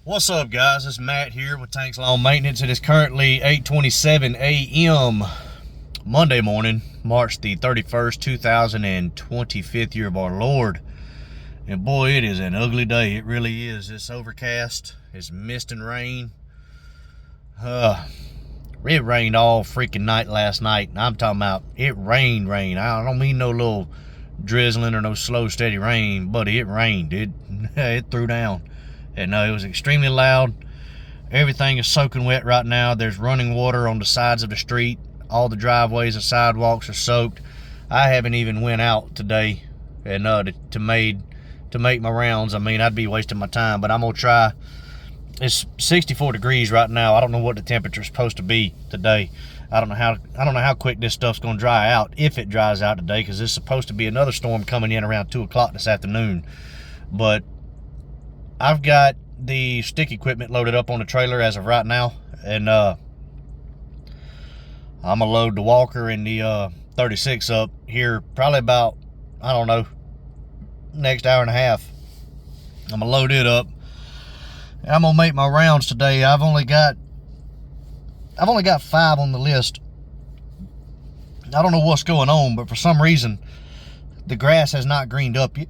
What's up, guys? It's Matt here with Tanks Lawn Maintenance. It is currently 8:27 a.m. Monday morning, March the 31st, 2025th year of our Lord. And boy, it is an ugly day. It really is. It's overcast. It's mist and rain. It rained all freaking night last night. And I'm talking about it rained. I don't mean no little drizzling or no slow, steady rain, buddy. It rained. It threw down. And it was extremely loud. Everything is soaking wet right now. There's running water on the sides of the street. All the driveways and sidewalks are soaked. I haven't even went out today and to make my rounds. I mean, I'd be wasting my time, but I'm gonna try. It's 64 degrees right now. I don't know what the temperature is supposed to be today. I don't know how quick this stuff's gonna dry out, if it dries out today, because there's supposed to be another storm coming in around 2 o'clock this afternoon. But I've got the stick equipment loaded up on the trailer as of right now, and I'm gonna load the walker and the 36 up here probably about, I don't know, next hour and a half. I'm gonna load it up. I'm gonna make my rounds today. I've only got 5 on the list. I don't know what's going on, but for some reason the grass has not greened up yet.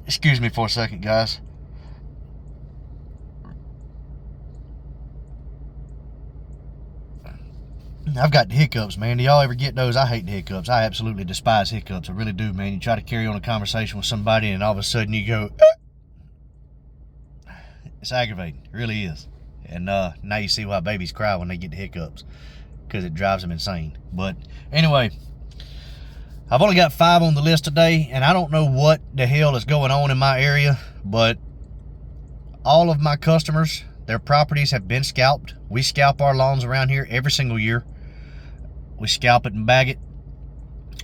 Excuse me for a second, guys. I've got the hiccups, man. Do y'all ever get those? I hate the hiccups. I absolutely despise hiccups. I really do, man. You try to carry on a conversation with somebody and all of a sudden you go, it's aggravating. It really is. And now you see why babies cry when they get the hiccups, because it drives them insane. But anyway, I've only got 5 on the list today, and I don't know what the hell is going on in my area, but all of my customers, their properties have been scalped. We scalp our lawns around here every single year. We scalp it and bag it,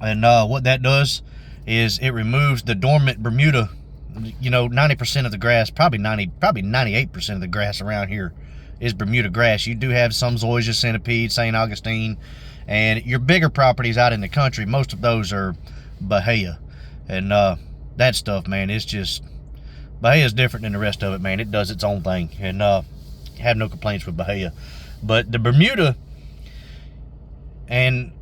and what that does is it removes the dormant Bermuda. You know, 90% of the grass, probably 98% of the grass around here is Bermuda grass. You do have some zoysia, centipede, St. Augustine, and your bigger properties out in the country, most of those are Bahia. And that stuff, man, it's just, Bahia's different than the rest of it, man. It does its own thing, and have no complaints with Bahia. But the Bermuda, and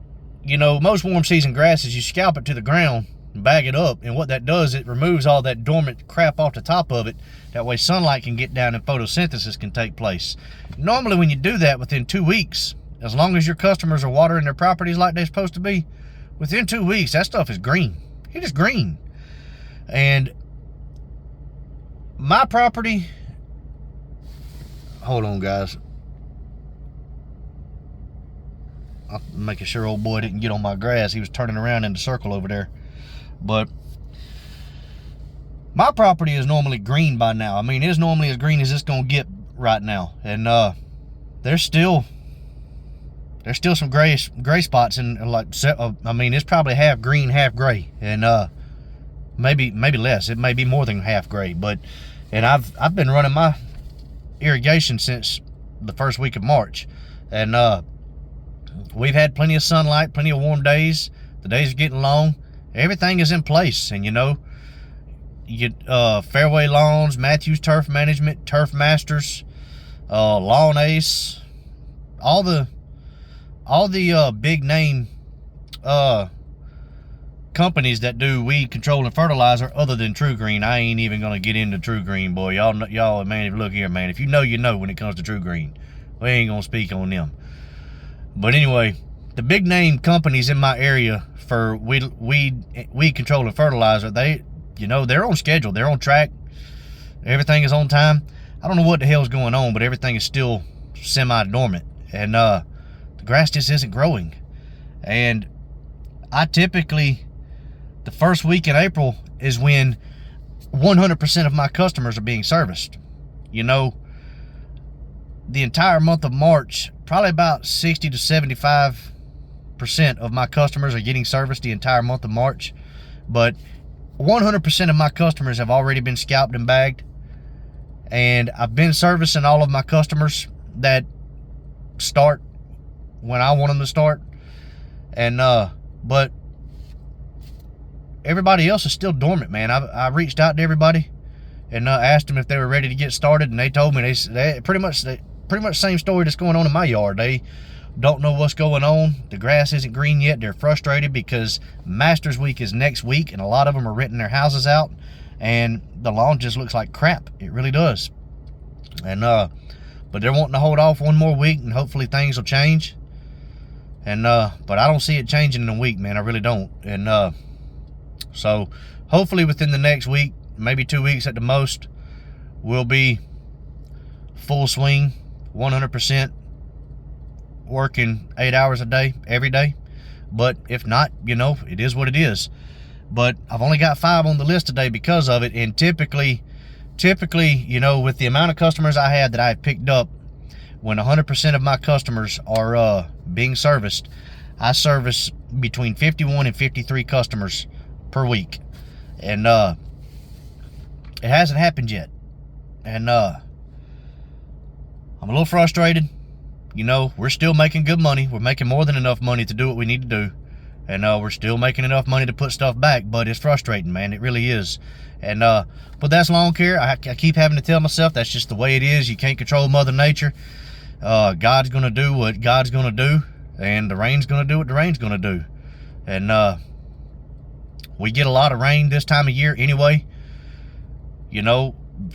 you know, most warm season grasses, you scalp it to the ground and bag it up, and what that does, it removes all that dormant crap off the top of it. That way sunlight can get down and photosynthesis can take place. Normally when you do that, within 2 weeks, as long as your customers are watering their properties like they're supposed to be, within 2 weeks, that stuff is green. It is green. And my property, hold on, guys. I'm making sure old boy didn't get on my grass. He was turning around in the circle over there. But my property is normally green by now. I mean, it's normally as green as it's going to get right now. And there's still some gray spots in, like, I mean, it's probably half green, half gray, and maybe less. It may be more than half gray. But and I've been running my irrigation since the first week of March, and we've had plenty of sunlight, plenty of warm days. The days are getting long. Everything is in place, and you know, you get Fairway Lawns, Matthews Turf Management, Turf Masters, Lawn Ace, all the big name companies that do weed control and fertilizer, other than True Green. I ain't even gonna get into True Green, boy. Y'all, man, look here, man. If you know, you know when it comes to True Green. We ain't gonna speak on them. But anyway, the big name companies in my area for weed control and fertilizer, they're on schedule. They're on track. Everything is on time. I don't know what the hell's going on, but everything is still semi-dormant. And the grass just isn't growing. And I typically, the first week in April is when 100% of my customers are being serviced. You know, the entire month of March, probably about 60 to 75% of my customers are getting serviced the entire month of March. But 100% of my customers have already been scalped and bagged. And I've been servicing all of my customers that start when I want them to start. And but everybody else is still dormant, man. I reached out to everybody and asked them if they were ready to get started, and they told me they pretty much same story that's going on in my yard. They don't know what's going on. The grass isn't green yet. They're frustrated because Masters Week is next week, and a lot of them are renting their houses out, and the lawn just looks like crap. It really does. And but they're wanting to hold off one more week, and hopefully things will change. And but I don't see it changing in a week, man. I really don't. And so hopefully within the next week, maybe 2 weeks at the most, we'll be full swing, 100%, working 8 hours a day, every day. But if not, you know, it is what it is. But I've only got 5 on the list today because of it. And typically, you know, with the amount of customers I had that I had picked up, when 100% of my customers are being serviced, I service between 51 and 53 customers per week. And it hasn't happened yet. And I'm a little frustrated. You know, we're still making good money. We're making more than enough money to do what we need to do. And we're still making enough money to put stuff back, but it's frustrating, man. It really is. And but that's lawn care. I keep having to tell myself that's just the way it is. You can't control Mother Nature. God's gonna do what God's gonna do, and the rain's gonna do what the rain's gonna do. And we get a lot of rain this time of year anyway. You know,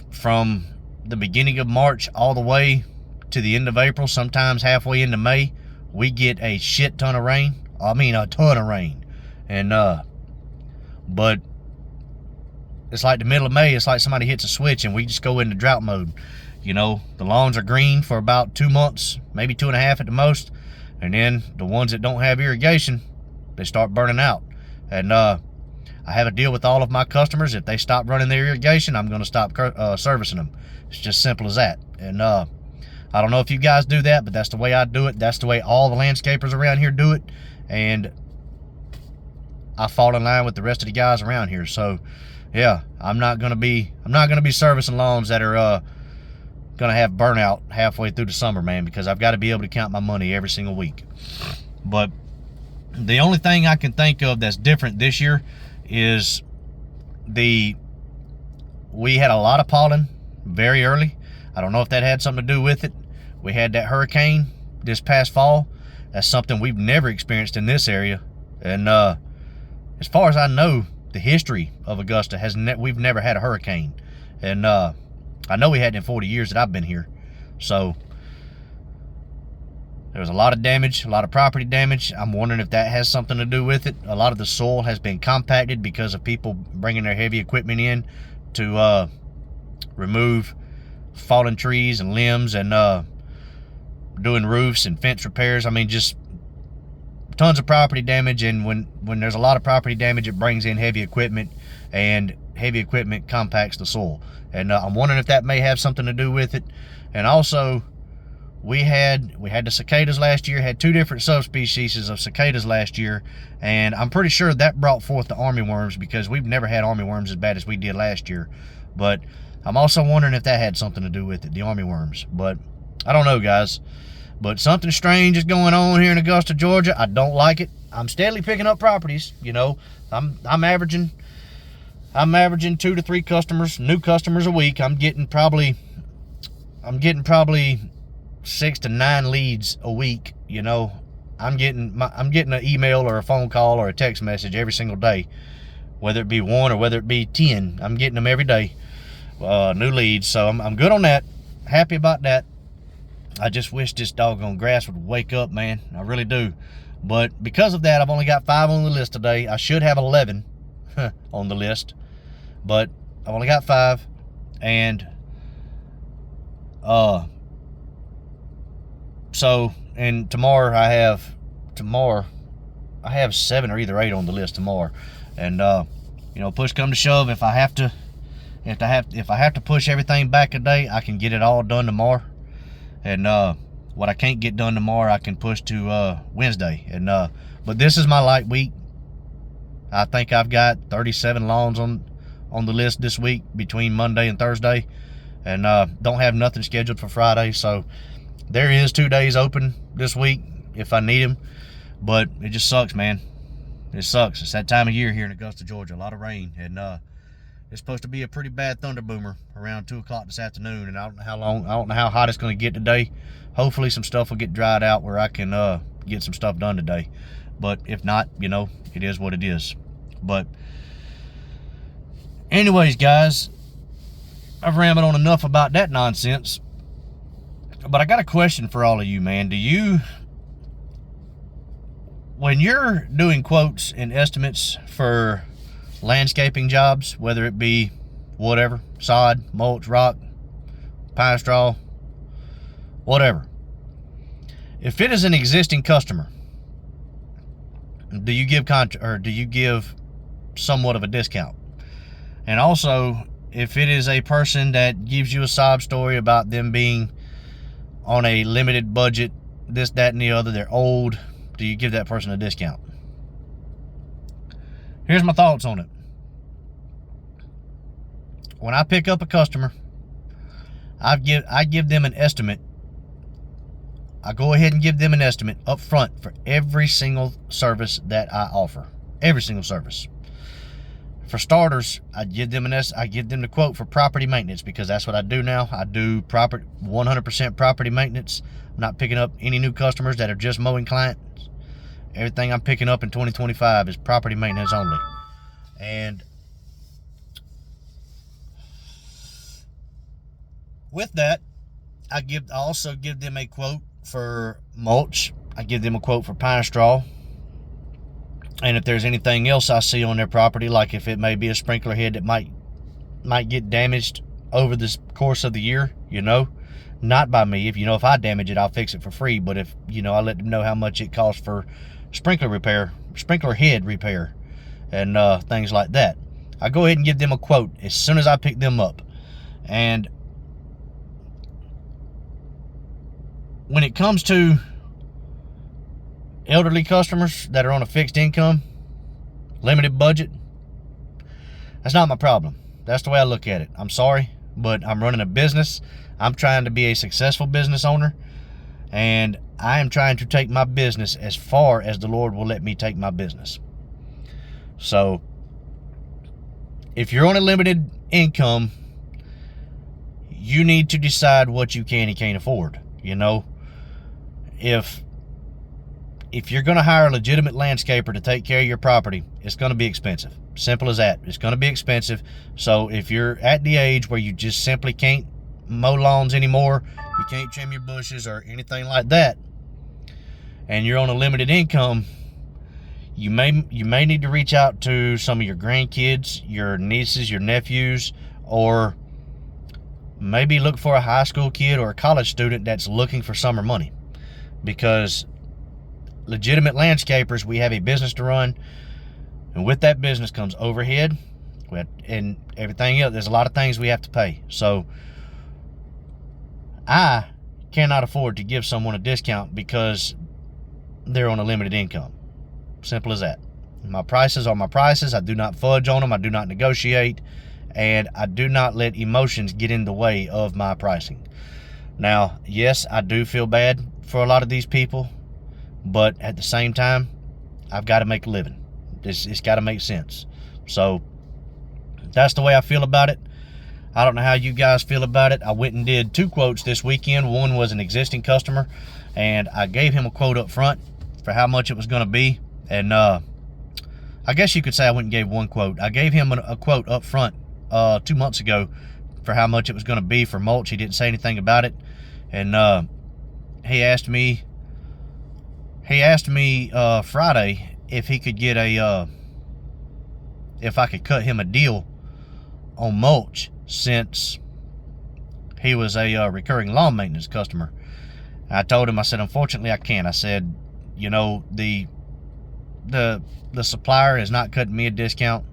from the beginning of March all the way to the end of April, sometimes halfway into May, we get a shit ton of rain. I mean, a ton of rain. And but it's like the middle of May, it's like somebody hits a switch and we just go into drought mode. You know, the lawns are green for about 2 months, maybe 2.5 at the most, and then the ones that don't have irrigation, they start burning out. And I have a deal with all of my customers. If they stop running their irrigation, I'm going to stop servicing them. It's just simple as that. And I don't know if you guys do that, but that's the way I do it. That's the way all the landscapers around here do it. And I fall in line with the rest of the guys around here. So yeah, I'm not gonna be servicing lawns that are gonna have burnout halfway through the summer, man, because I've got to be able to count my money every single week. But the only thing I can think of that's different this year is we had a lot of pollen very early. I don't know if that had something to do with it. We had that hurricane this past fall. That's something we've never experienced in this area. And as far as I know, the history of Augusta we've never had a hurricane. And I know we hadn't in 40 years that I've been here. So there was a lot of damage, a lot of property damage. I'm wondering if that has something to do with it. A lot of the soil has been compacted because of people bringing their heavy equipment in to remove fallen trees and limbs, and doing roofs and fence repairs. I mean, just tons of property damage. And when there's a lot of property damage, it brings in heavy equipment, and heavy equipment compacts the soil. And I'm wondering if that may have something to do with it. And also, we had the cicadas last year, had 2 different subspecies of cicadas last year, and I'm pretty sure that brought forth the armyworms, because we've never had armyworms as bad as we did last year. But I'm also wondering if that had something to do with it, the armyworms. But I don't know, guys. But something strange is going on here in Augusta, Georgia. I don't like it. I'm steadily picking up properties. You know, I'm averaging 2 to 3 customers, new customers a week. I'm getting probably 6 to 9 leads a week. You know, I'm getting an email or a phone call or a text message every single day, whether it be 1 or whether it be 10. I'm getting them every day, new leads. So I'm good on that. Happy about that. I just wish this doggone grass would wake up, man. I really do. But because of that, I've only got 5 on the list today. I should have 11 on the list, but I've only got 5. And so, and tomorrow I have 7 or either 8 on the list tomorrow. And you know, push come to shove, if I have to push everything back a day, I can get it all done tomorrow. And what I can't get done tomorrow, I can push to Wednesday. And but this is my light week. I think I've got 37 lawns on the list this week between Monday and Thursday, and don't have nothing scheduled for Friday. So there is 2 days open this week if I need them. But it just sucks, man. It sucks. It's that time of year here in Augusta, Georgia. A lot of rain, and it's supposed to be a pretty bad thunder boomer around 2 o'clock this afternoon. And I don't know how hot it's going to get today. Hopefully, some stuff will get dried out where I can get some stuff done today. But if not, it is what it is. But anyways, guys, I've rambled on enough about that nonsense. But I got a question for all of you, man. When you're doing quotes and estimates for landscaping jobs, whether it be whatever, sod, mulch, rock, pine straw, whatever, if it is an existing customer, do you give somewhat of a discount? And also, if it is a person that gives you a sob story about them being on a limited budget, this, that, and the other, they're old, do you give that person a discount? Here's my thoughts on it. When I pick up a customer, I give them an estimate. I go ahead and give them an estimate up front for every single service that I offer. Every single service. For starters, I give them the quote for property maintenance, because that's what I do now. I do 100% property maintenance. I'm not picking up any new customers that are just mowing clients. Everything I'm picking up in 2025 is property maintenance only. And with that, I also give them a quote for mulch. I give them a quote for pine straw. And if there's anything else I see on their property, like if it may be a sprinkler head that might get damaged over the course of the year, not by me. If I damage it, I'll fix it for free. But if, I let them know how much it costs for sprinkler head repair, and things like that, I go ahead and give them a quote as soon as I pick them up. And when it comes to elderly customers that are on a fixed income, limited budget, that's not my problem. That's the way I look at it. I'm sorry, but I'm running a business. I'm trying to be a successful business owner, and I am trying to take my business as far as the Lord will let me take my business. So if you're on a limited income, you need to decide what you can and can't afford. If you're going to hire a legitimate landscaper to take care of your property, it's going to be expensive. Simple as that. It's going to be expensive. So if you're at the age where you just simply can't mow lawns anymore, you can't trim your bushes or anything like that, and you're on a limited income, you may need to reach out to some of your grandkids, your nieces, your nephews, or maybe look for a high school kid or a college student that's looking for summer money. Because legitimate landscapers, we have a business to run, and with that business comes overhead and everything else. There's a lot of things we have to pay. So I cannot afford to give someone a discount because they're on a limited income. Simple as that. My prices are my prices. I do not fudge on them. I do not negotiate, and I do not let emotions get in the way of my pricing. Now, yes, I do feel bad for a lot of these people, but at the same time, I've got to make a living. It's got to make sense. So that's the way I feel about it. I don't know how you guys feel about it. I went and did 2 quotes this weekend. One was an existing customer, and I gave him a quote up front for how much it was going to be. And I guess you could say I went and gave 1 quote. I gave him a quote up front 2 months ago for how much it was going to be for mulch. He didn't say anything about it. And he asked me Friday if he could get if I could cut him a deal on mulch, since he was a recurring lawn maintenance customer. I told him, I said, unfortunately I can't. I said, the supplier is not cutting me a discount.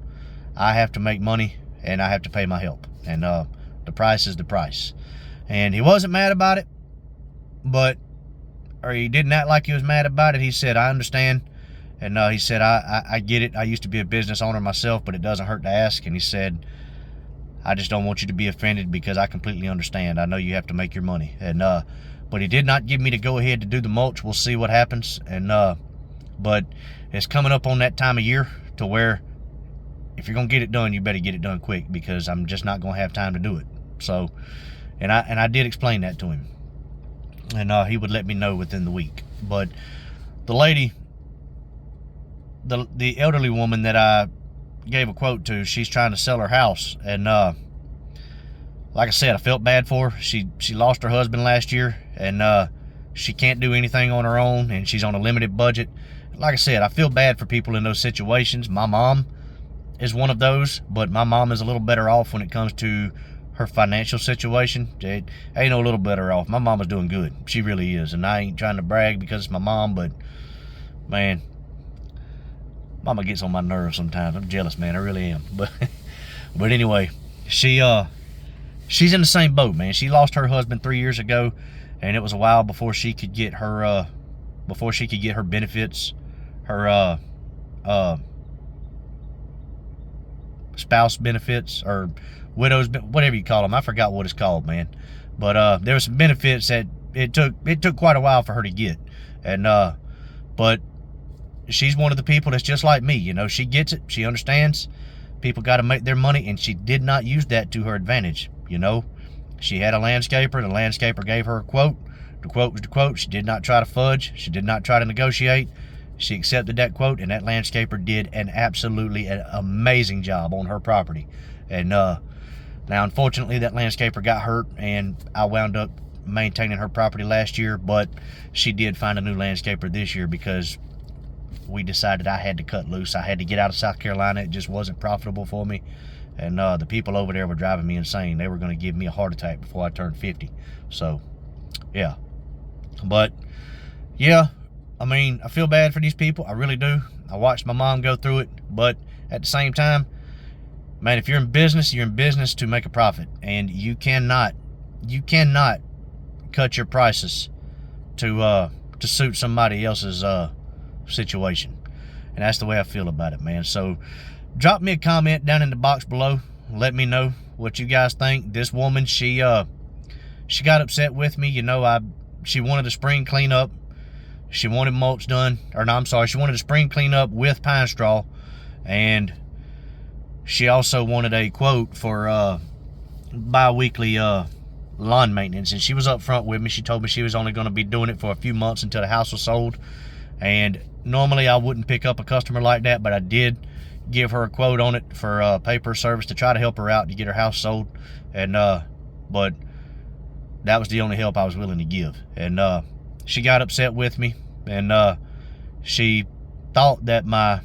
I have to make money, and I have to pay my help, and the price is the price. And he wasn't mad about it, or he didn't act like he was mad about it. He said, I understand. And he said, I get it. I used to be a business owner myself, but it doesn't hurt to ask. And he said, I just don't want you to be offended, because I completely understand. I know you have to make your money. And but he did not give me the go ahead to do the mulch. We'll see what happens. And but it's coming up on that time of year to where if you're gonna get it done, you better get it done quick, because I'm just not gonna have time to do it. So, and I did explain that to him, and he would let me know within the week. But the lady, the elderly woman that I gave a quote to, she's trying to sell her house, and like I said, I felt bad for her. She lost her husband last year, and she can't do anything on her own, and she's on a limited budget. Like I said, I feel bad for people in those situations. My mom is one of those, but my mom is a little better off when it comes to her financial situation. It ain't no little better off. My mama's doing good. She really is, and I ain't trying to brag because it's my mom, but man, mama gets on my nerves sometimes. I'm jealous, man. I really am. But anyway, she's in the same boat, man. She lost her husband 3 years ago, and it was a while before she could get her benefits, her spouse benefits, or widows, whatever you call them. I forgot what it's called, man. But there were some benefits that it took quite a while for her to get, and but she's one of the people that's just like me. You know, she gets it. She understands people got to make their money, and she did not use that to her advantage. You know, she had a landscaper. The landscaper gave her a quote. The quote was the quote. She did not try to fudge. She did not try to negotiate. She accepted that quote, and that landscaper did an amazing job on her property. And now, unfortunately, that landscaper got hurt, and I wound up maintaining her property last year, but she did find a new landscaper this year because we decided I had to cut loose. I had to get out of South Carolina. It just wasn't profitable for me. And the people over there were driving me insane. They were going to give me a heart attack before I turned 50. So, yeah. But, yeah, I mean, I feel bad for these people. I really do. I watched my mom go through it. But at the same time, man, if you're in business, you're in business to make a profit. And you cannot cut your prices to suit somebody else's situation. And that's the way I feel about it, man. So drop me a comment down in the box below. Let me know what you guys think. This woman, she got upset with me. You know, she wanted a spring cleanup. She wanted mulch done. Or no, I'm sorry, she wanted a spring cleanup with pine straw. And she also wanted a quote for bi-weekly lawn maintenance. And she was up front with me. She told me she was only going to be doing it for a few months until the house was sold. And normally I wouldn't pick up a customer like that, but I did give her a quote on it for paper service to try to help her out to get her house sold. And but that was the only help I was willing to give. And she got upset with me, and she thought that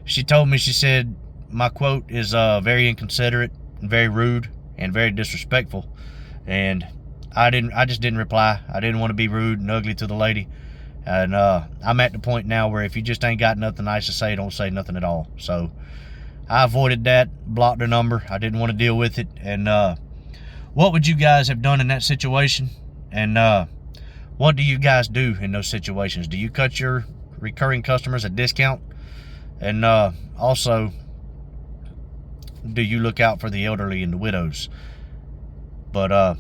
she told me, she said my quote is very inconsiderate and very rude and very disrespectful. And I just didn't reply. I didn't want to be rude and ugly to the lady. And I'm at the point now where if you just ain't got nothing nice to say, don't say nothing at all. So I avoided that, blocked her number. I didn't want to deal with it. And what would you guys have done in that situation? And what do you guys do in those situations? Do you cut your recurring customers a discount? And also, do you look out for the elderly and the widows? But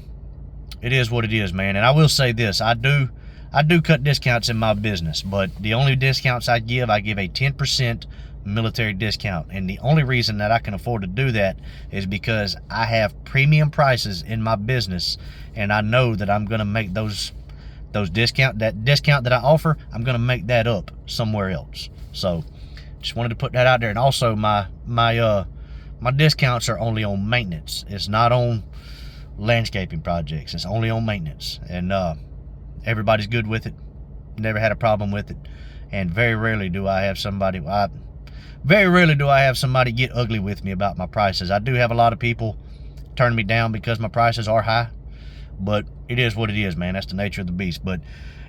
it is what it is, man. And I will say this, I do cut discounts in my business, but the only discounts I give a 10% military discount. And the only reason that I can afford to do that is because I have premium prices in my business, and I know that I'm going to make that discount that I offer, I'm going to make that up somewhere else. So just wanted to put that out there. And also my discounts are only on maintenance. It's not on landscaping projects. It's only on maintenance. And everybody's good with it. Never had a problem with it. And very rarely do I have somebody get ugly with me about my prices. I do have a lot of people turn me down because my prices are high, but it is what it is, man. That's the nature of the beast. But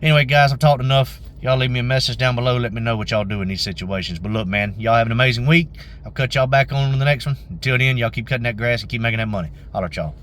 anyway, guys, I've talked enough. Y'all leave me a message down below. Let me know what y'all do in these situations. But look, man, y'all have an amazing week. I'll cut y'all back on in the next one. Until then, y'all keep cutting that grass and keep making that money. Holler at y'all.